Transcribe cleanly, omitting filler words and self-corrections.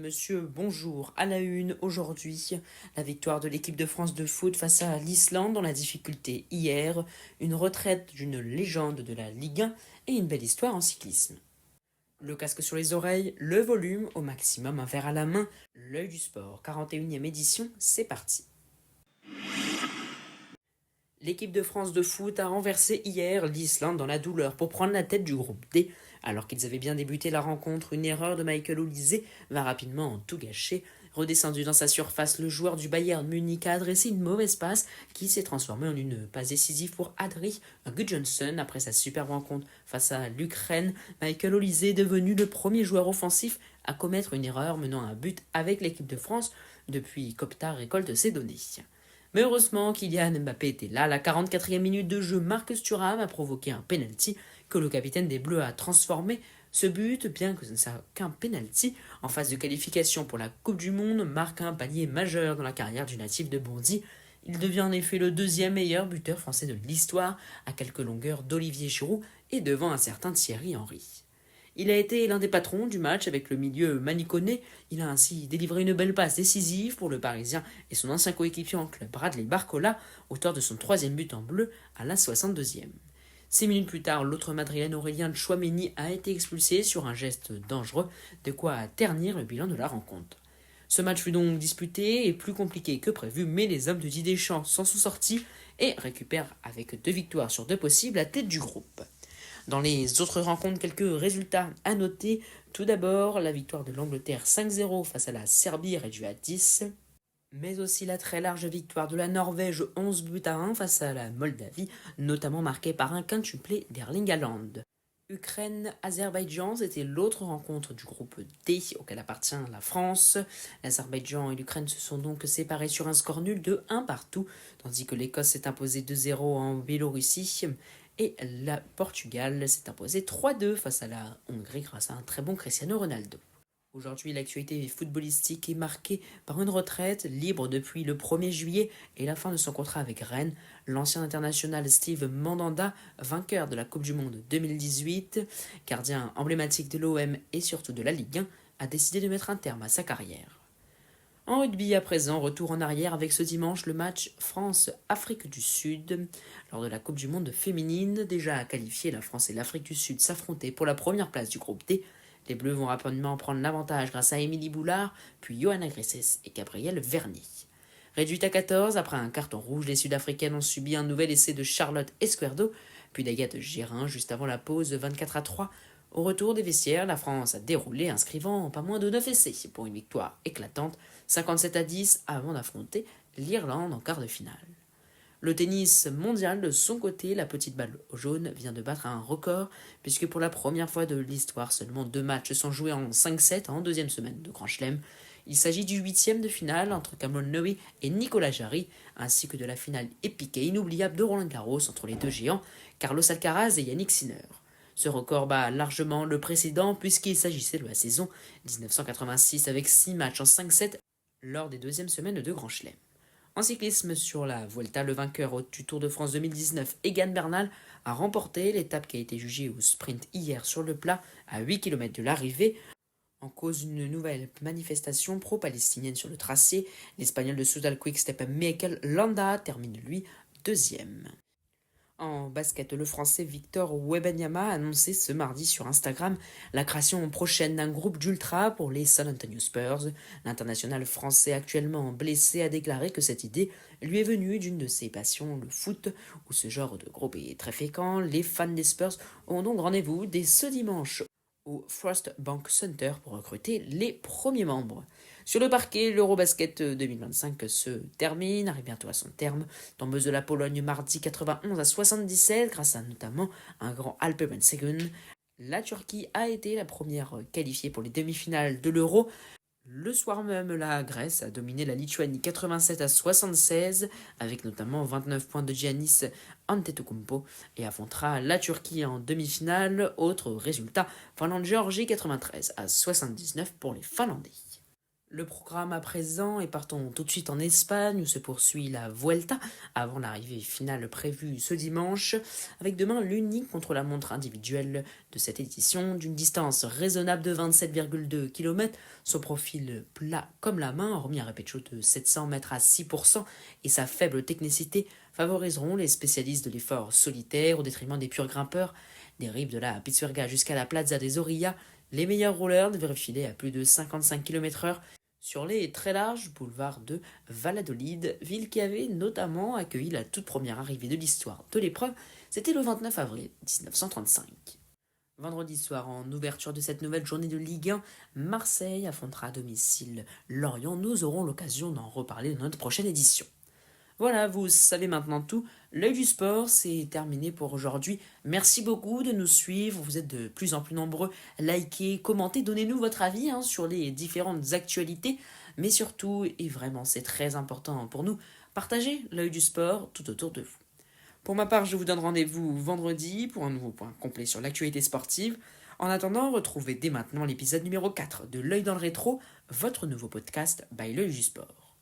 monsieur, bonjour. À la une, aujourd'hui, la victoire de l'équipe de France de foot face à l'Islande dans la difficulté hier, une retraite d'une légende de la Ligue 1 et une belle histoire en cyclisme. Le casque sur les oreilles, le volume au maximum, un verre à la main, l'œil du sport, 41e édition, c'est parti. L'équipe de France de foot a renversé hier l'Islande dans la douleur pour prendre la tête du groupe D. Alors qu'ils avaient bien débuté la rencontre, une erreur de Michael Olise va rapidement tout gâcher. Redescendu dans sa surface, le joueur du Bayern Munich a adressé une mauvaise passe qui s'est transformée en une passe décisive pour Adri Gudjonsson. Après sa superbe rencontre face à l'Ukraine, Michael Olise est devenu le premier joueur offensif à commettre une erreur menant à un but avec l'équipe de France depuis qu'Opta récolte ses données. Mais heureusement, Kylian Mbappé était là. La 44e minute de jeu, Marcus Thuram a provoqué un penalty que le capitaine des Bleus a transformé. Ce but, bien que ce ne soit qu'un penalty, en phase de qualification pour la Coupe du Monde, marque un palier majeur dans la carrière du natif de Bondy. Il devient en effet le deuxième meilleur buteur français de l'histoire, à quelques longueurs d'Olivier Giroud et devant un certain Thierry Henry. Il a été l'un des patrons du match avec le milieu Manu Koné. Il a ainsi délivré une belle passe décisive pour le Parisien et son ancien coéquipier en club Bradley Barcola, auteur de son troisième but en bleu à la 62e. 6 minutes plus tard, l'autre Madrilène Aurélien Tchouaméni a été expulsé sur un geste dangereux, de quoi ternir le bilan de la rencontre. Ce match fut donc disputé et plus compliqué que prévu, mais les hommes de Didier Deschamps s'en sont sortis et récupèrent avec 2 victoires sur 2 possibles la tête du groupe. Dans les autres rencontres, quelques résultats à noter. Tout d'abord, la victoire de l'Angleterre 5-0 face à la Serbie réduite à 10, mais aussi la très large victoire de la Norvège 11-1 face à la Moldavie, notamment marquée par un quintuplé d'Erling Haaland. Ukraine-Azerbaïdjan, c'était l'autre rencontre du groupe D auquel appartient la France. L'Azerbaïdjan et l'Ukraine se sont donc séparés sur un score nul de 1 partout, tandis que l'Écosse s'est imposée 2-0 en Biélorussie. Et la Portugal s'est imposée 3-2 face à la Hongrie grâce à un très bon Cristiano Ronaldo. Aujourd'hui, l'actualité footballistique est marquée par une retraite libre depuis le 1er juillet et la fin de son contrat avec Rennes. L'ancien international Steve Mandanda, vainqueur de la Coupe du Monde 2018, gardien emblématique de l'OM et surtout de la Ligue 1, a décidé de mettre un terme à sa carrière. En rugby à présent, retour en arrière avec ce dimanche le match France-Afrique du Sud. Lors de la Coupe du Monde féminine, déjà qualifiée, la France et l'Afrique du Sud s'affrontaient pour la première place du groupe D. Les Bleus vont rapidement prendre l'avantage grâce à Émilie Boulard, puis Johanna Grisses et Gabrielle Vernier. Réduite à 14, après un carton rouge, les Sud-Africaines ont subi un nouvel essai de Charlotte Esquerdo, puis d'Agathe Gérin juste avant la pause 24-3. Au retour des vestiaires, la France a déroulé, inscrivant pas moins de 9 essais pour une victoire éclatante, 57-10 avant d'affronter l'Irlande en quart de finale. Le tennis mondial, de son côté, la petite balle jaune vient de battre un record, puisque pour la première fois de l'histoire, seulement 2 matchs sont joués en 5-7 en deuxième semaine de Grand Chelem. Il s'agit du 8e de finale entre Cameron Norrie et Nicolas Jarry, ainsi que de la finale épique et inoubliable de Roland Garros entre les deux géants, Carlos Alcaraz et Yannick Sinner. Ce record bat largement le précédent puisqu'il s'agissait de la saison 1986 avec 6 matchs en 5-7 lors des deuxièmes semaines de Grand Chelem. En cyclisme, sur la Vuelta, le vainqueur du Tour de France 2019, Egan Bernal, a remporté l'étape qui a été jugée au sprint hier sur le plat à 8 km de l'arrivée. En cause une nouvelle manifestation pro-palestinienne sur le tracé, l'Espagnol de Soudal Quick-Step Mikel Landa termine lui deuxième. En basket, le Français Victor Wembanyama a annoncé ce mardi sur Instagram la création prochaine d'un groupe d'ultra pour les San Antonio Spurs. L'international français actuellement blessé a déclaré que cette idée lui est venue d'une de ses passions, le foot, où ce genre de groupe est très fréquent. Les fans des Spurs ont donc rendez-vous dès ce dimanche au First Bank Center pour recruter les premiers membres. Sur le parquet, l'Eurobasket 2025 se termine, arrive bientôt à son terme. Tombeuse de la Pologne mardi 91-77 grâce à notamment un grand Alperen Sengun. La Turquie a été la première qualifiée pour les demi-finales de l'Euro. Le soir même, la Grèce a dominé la Lituanie 87-76 avec notamment 29 points de Giannis Antetokounmpo et affrontera la Turquie en demi-finale. Autre résultat, Finlande-Géorgie 93-79 pour les Finlandais. Le programme à présent et partons tout de suite en Espagne où se poursuit la Vuelta avant l'arrivée finale prévue ce dimanche avec demain l'unique contre-la-montre individuelle de cette édition d'une distance raisonnable de 27,2 km, son profil plat comme la main hormis un répétition de 700 mètres à 6% et sa faible technicité favoriseront les spécialistes de l'effort solitaire au détriment des purs grimpeurs. Des rives de la Pisuerga jusqu'à la Plaza des Orillas, les meilleurs rouleurs devraient filer à plus de 55 km/h sur les très larges boulevards de Valladolid, ville qui avait notamment accueilli la toute première arrivée de l'histoire de l'épreuve, c'était le 29 avril 1935. Vendredi soir, en ouverture de cette nouvelle journée de Ligue 1, Marseille affrontera à domicile Lorient. Nous aurons l'occasion d'en reparler dans notre prochaine édition. Voilà, vous savez maintenant tout. L'œil du sport, c'est terminé pour aujourd'hui. Merci beaucoup de nous suivre. Vous êtes de plus en plus nombreux. Likez, commentez, donnez-nous votre avis sur les différentes actualités. Mais surtout, et vraiment c'est très important pour nous, partagez l'œil du sport tout autour de vous. Pour ma part, je vous donne rendez-vous vendredi pour un nouveau point complet sur l'actualité sportive. En attendant, retrouvez dès maintenant l'épisode numéro 4 de L'œil dans le rétro, votre nouveau podcast by l'œil du sport.